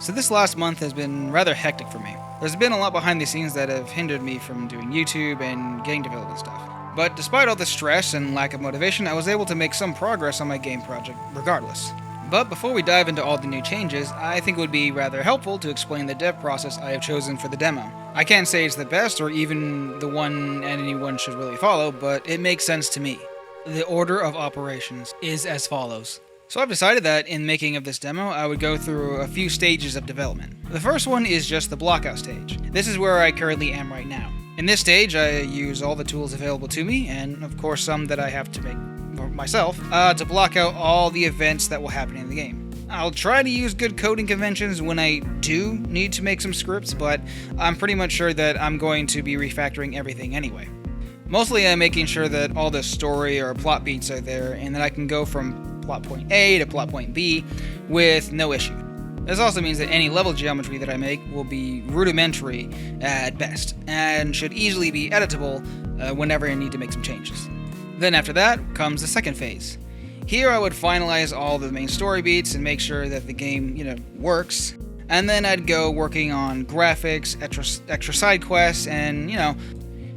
So this last month has been rather hectic for me. There's been a lot behind the scenes that have hindered me from doing YouTube and game development stuff. But despite all the stress and lack of motivation, I was able to make some progress on my game project regardless. But before we dive into all the new changes, I think it would be rather helpful to explain the dev process I have chosen for the demo. I can't say it's the best or even the one anyone should really follow, but it makes sense to me. The order of operations is as follows. So I've decided that in making of this demo, I would go through a few stages of development. The first one is just the blockout stage. This is where I currently am right now. In this stage, I use all the tools available to me, and of course some that I have to make myself, to block out all the events that will happen in the game. I'll try to use good coding conventions when I do need to make some scripts, but I'm pretty much sure that I'm going to be refactoring everything anyway. Mostly I'm making sure that all the story or plot beats are there, and that I can go from plot point A to plot point B with no issue. This also means that any level geometry that I make will be rudimentary at best, and should easily be editable whenever I need to make some changes. Then after that comes the second phase. Here I would finalize all the main story beats and make sure that the game, works. And then I'd go working on graphics, extra side quests, and,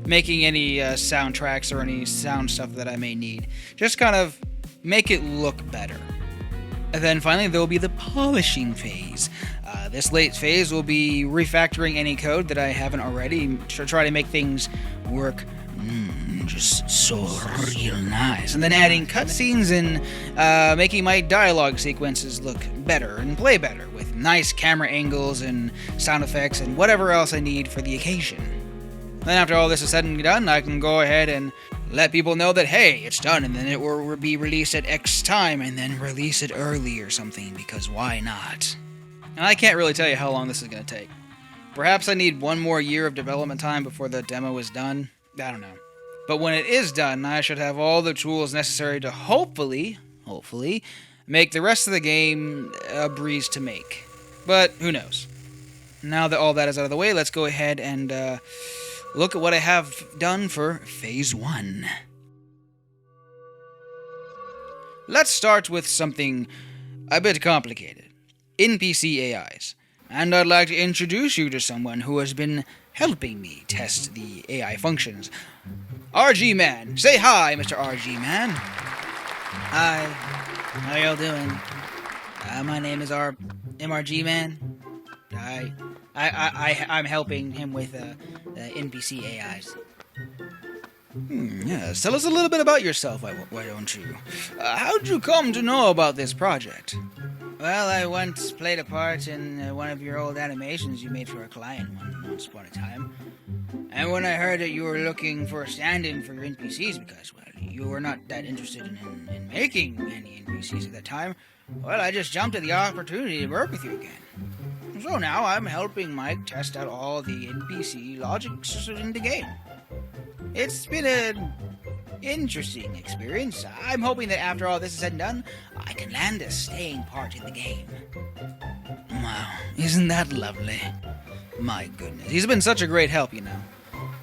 making any soundtracks or any sound stuff that I may need. Just kind of make it look better. And then finally there will be the polishing phase. This late phase will be refactoring any code that I haven't already to try to make things work just so real nice. And then adding cutscenes and making my dialogue sequences look better and play better with nice camera angles and sound effects and whatever else I need for the occasion. Then after all this is said and done, I can go ahead and let people know that, hey, it's done, and then it will be released at X time, and then release it early or something, because why not? And I can't really tell you how long this is going to take. Perhaps I need one more year of development time before the demo is done. I don't know. But when it is done, I should have all the tools necessary to hopefully, make the rest of the game a breeze to make. But who knows? Now that all that is out of the way, let's go ahead and look at what I have done for Phase 1. Let's start with something a bit complicated. NPC AIs. And I'd like to introduce you to someone who has been helping me test the AI functions. RG Man. Say hi, Mr. RG Man. Hi. How y'all doing? My name is MRG Man. I'm helping him with NPC AIs. Yes, tell us a little bit about yourself, why don't you? How'd you come to know about this project? Well, I once played a part in one of your old animations you made for a client once upon a time. And when I heard that you were looking for a stand-in for your NPCs because, well, you were not that interested in making any NPCs at that time, well, I just jumped at the opportunity to work with you again. So now I'm helping Mike test out all the NPC logics in the game. It's been an interesting experience. I'm hoping that after all this is said and done, I can land a staying part in the game. Wow, isn't that lovely? My goodness, he's been such a great help,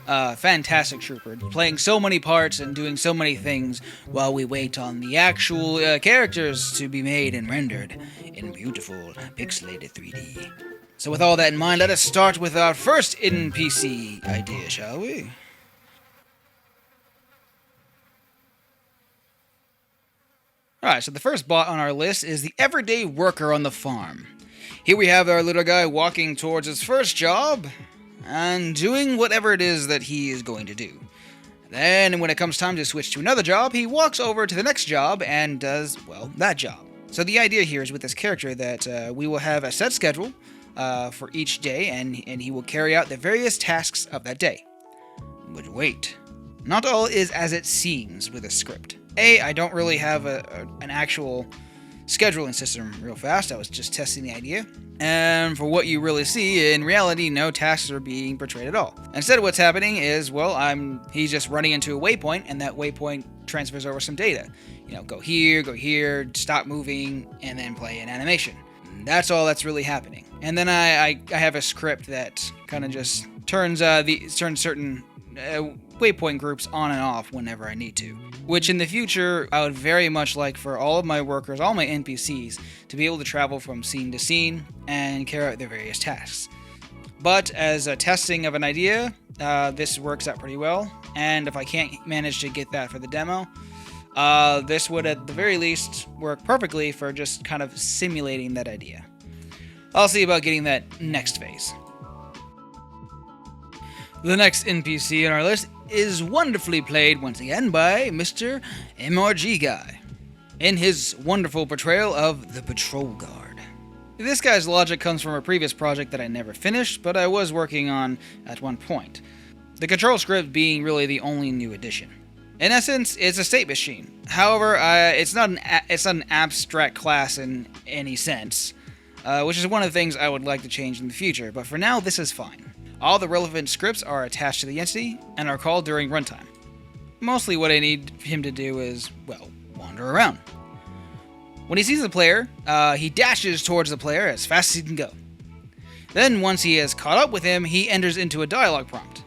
fantastic trooper, playing so many parts and doing so many things while we wait on the actual characters to be made and rendered in beautiful pixelated 3D. So with all that in mind, let us start with our first NPC idea, shall we? Alright, so the first bot on our list is the everyday worker on the farm. Here we have our little guy walking towards his first job and doing whatever it is that he is going to do. Then, when it comes time to switch to another job, he walks over to the next job and does, well, that job. So the idea here is with this character that we will have a set schedule for each day, and he will carry out the various tasks of that day. But wait, not all is as it seems with a script. I don't really have an actual scheduling system real fast. I was just testing the idea. And for what you really see, in reality, no tasks are being portrayed at all. Instead, what's happening is, well, he's just running into a waypoint, and that waypoint transfers over some data. Go here, stop moving, and then play an animation. That's all that's really happening. And then I have a script that kind of just turns certain waypoint groups on and off whenever I need to. Which in the future, I would very much like for all of my workers, all my NPCs, to be able to travel from scene to scene and carry out their various tasks. But as a testing of an idea, this works out pretty well, and if I can't manage to get that for the demo, this would at the very least work perfectly for just kind of simulating that idea. I'll see about getting that next phase. The next NPC on our list is wonderfully played once again by Mr. MRG Guy, in his wonderful portrayal of the Patrol Guard. This guy's logic comes from a previous project that I never finished, but I was working on at one point. The control script being really the only new addition. In essence, it's a state machine. However, it's not an abstract class in any sense, which is one of the things I would like to change in the future, but for now, this is fine. All the relevant scripts are attached to the entity and are called during runtime. Mostly what I need him to do is, well, wander around. When he sees the player, he dashes towards the player as fast as he can go. Then, once he has caught up with him, he enters into a dialogue prompt.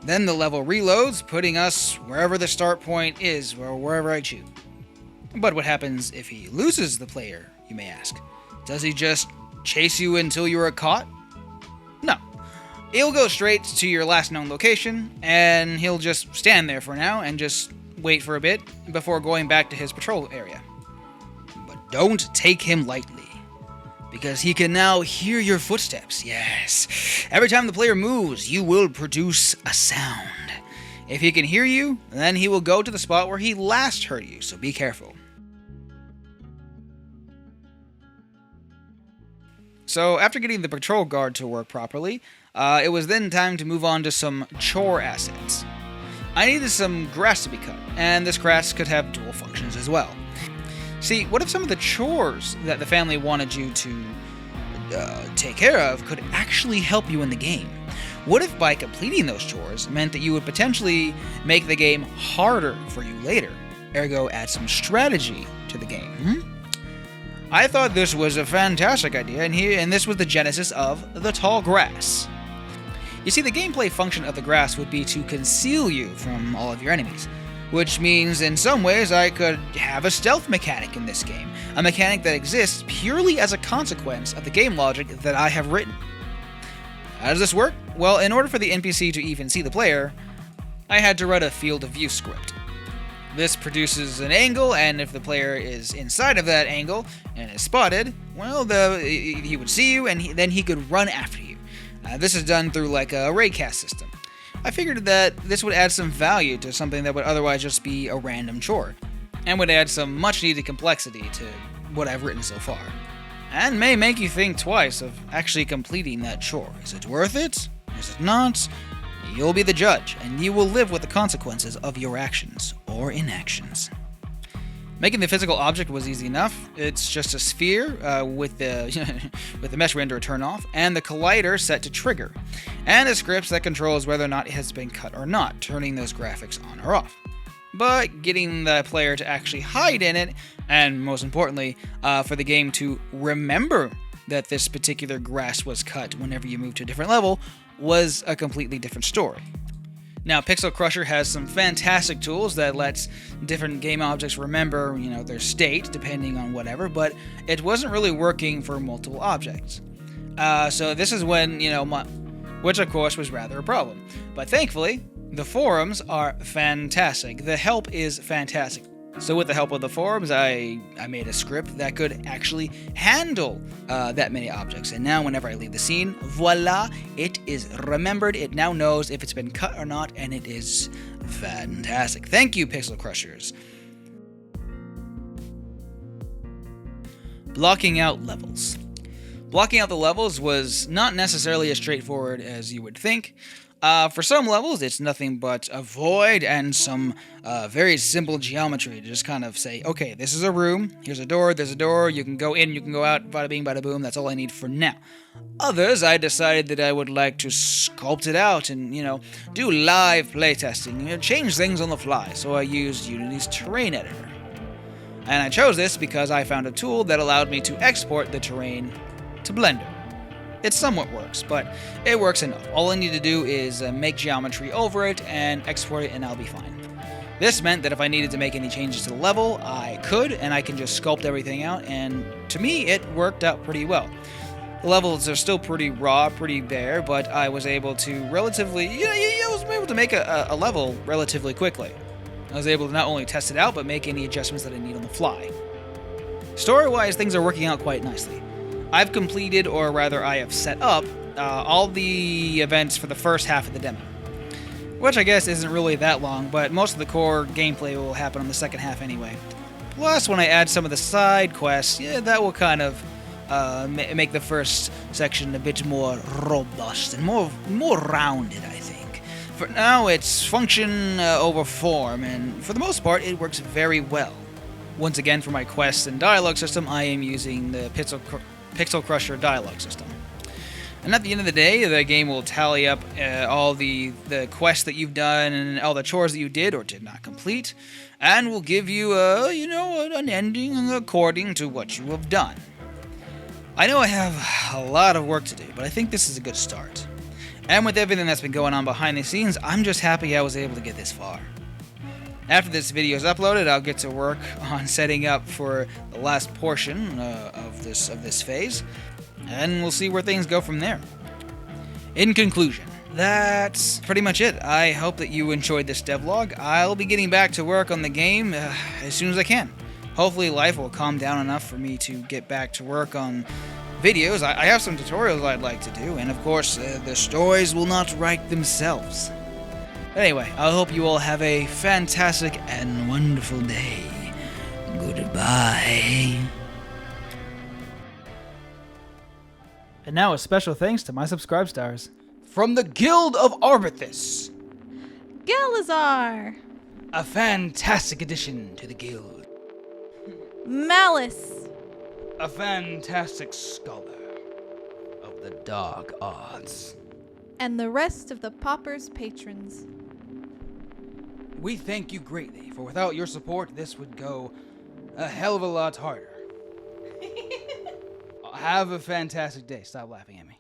Then the level reloads, putting us wherever the start point is, or wherever I choose. But what happens if he loses the player, you may ask? Does he just chase you until you are caught? No. He'll go straight to your last known location, and he'll just stand there for now and just wait for a bit before going back to his patrol area. But don't take him lightly, because he can now hear your footsteps. Yes. Every time the player moves, you will produce a sound. If he can hear you, then he will go to the spot where he last heard you, so be careful. So after getting the patrol guard to work properly, it was then time to move on to some chore assets. I needed some grass to be cut, and this grass could have dual functions as well. See, what if some of the chores that the family wanted you to take care of could actually help you in the game? What if by completing those chores meant that you would potentially make the game harder for you later, ergo add some strategy to the game? I thought this was a fantastic idea, and this was the genesis of the tall grass. You see, the gameplay function of the grass would be to conceal you from all of your enemies, which means in some ways I could have a stealth mechanic in this game, a mechanic that exists purely as a consequence of the game logic that I have written. How does this work? Well, in order for the NPC to even see the player, I had to write a field of view script. This produces an angle, and if the player is inside of that angle and is spotted, well, he would see you, and then he could run after you. This is done through like a raycast system. I figured that this would add some value to something that would otherwise just be a random chore, and would add some much-needed complexity to what I've written so far. And may make you think twice of actually completing that chore. Is it worth it? Is it not? You'll be the judge, and you will live with the consequences of your actions or inactions. Making the physical object was easy enough. It's just a sphere with the with the mesh renderer turned off, and the collider set to trigger, and a script that controls whether or not it has been cut or not, turning those graphics on or off. But getting the player to actually hide in it, and most importantly, for the game to remember that this particular grass was cut whenever you move to a different level, was a completely different story. Now, Pixel Crusher has some fantastic tools that lets different game objects remember, their state, depending on whatever, but it wasn't really working for multiple objects. So this is when, which of course was rather a problem. But thankfully, the forums are fantastic. The help is fantastic. So with the help of the forums, I made a script that could actually handle that many objects. And now whenever I leave the scene, voila, it is remembered. It now knows if it's been cut or not, and it is fantastic. Thank you, Pixel Crushers. Blocking out levels. Blocking out the levels was not necessarily as straightforward as you would think. For some levels, it's nothing but a void and some very simple geometry to just kind of say, okay, this is a room, here's a door, there's a door, you can go in, you can go out, bada bing, bada boom, that's all I need for now. Others, I decided that I would like to sculpt it out and, do live playtesting, change things on the fly, so I used Unity's terrain editor. And I chose this because I found a tool that allowed me to export the terrain to Blender. It somewhat works, but it works enough. All I need to do is make geometry over it and export it, and I'll be fine. This meant that if I needed to make any changes to the level, I could, and I can just sculpt everything out, and to me, it worked out pretty well. The levels are still pretty raw, pretty bare, but I was able to relatively, I was able to make a level relatively quickly. I was able to not only test it out, but make any adjustments that I need on the fly. Story-wise, things are working out quite nicely. I've completed, or rather I have set up, all the events for the first half of the demo. Which I guess isn't really that long, but most of the core gameplay will happen on the second half anyway. Plus, when I add some of the side quests, that will kind of make the first section a bit more robust and more rounded, I think. For now, it's function over form, and for the most part, it works very well. Once again, for my quests and dialogue system, I am using the Pixel Crusher dialogue system. And at the end of the day, the game will tally up all the quests that you've done and all the chores that you did or did not complete, and will give you, an ending according to what you have done. I know I have a lot of work to do, but I think this is a good start. And with everything that's been going on behind the scenes, I'm just happy I was able to get this far. After this video is uploaded, I'll get to work on setting up for the last portion of this phase, and we'll see where things go from there. In conclusion, that's pretty much it. I hope that you enjoyed this devlog. I'll be getting back to work on the game as soon as I can. Hopefully life will calm down enough for me to get back to work on videos. I have some tutorials I'd like to do, and of course, the stories will not write themselves. Anyway, I hope you all have a fantastic and wonderful day. Goodbye. And now a special thanks to my subscribe stars. From the Guild of Arbithus. Galazar. A fantastic addition to the guild. Malice. A fantastic scholar of the dark arts. And the rest of the Pauper's patrons. We thank you greatly, for without your support, this would go a hell of a lot harder. Have a fantastic day. Stop laughing at me.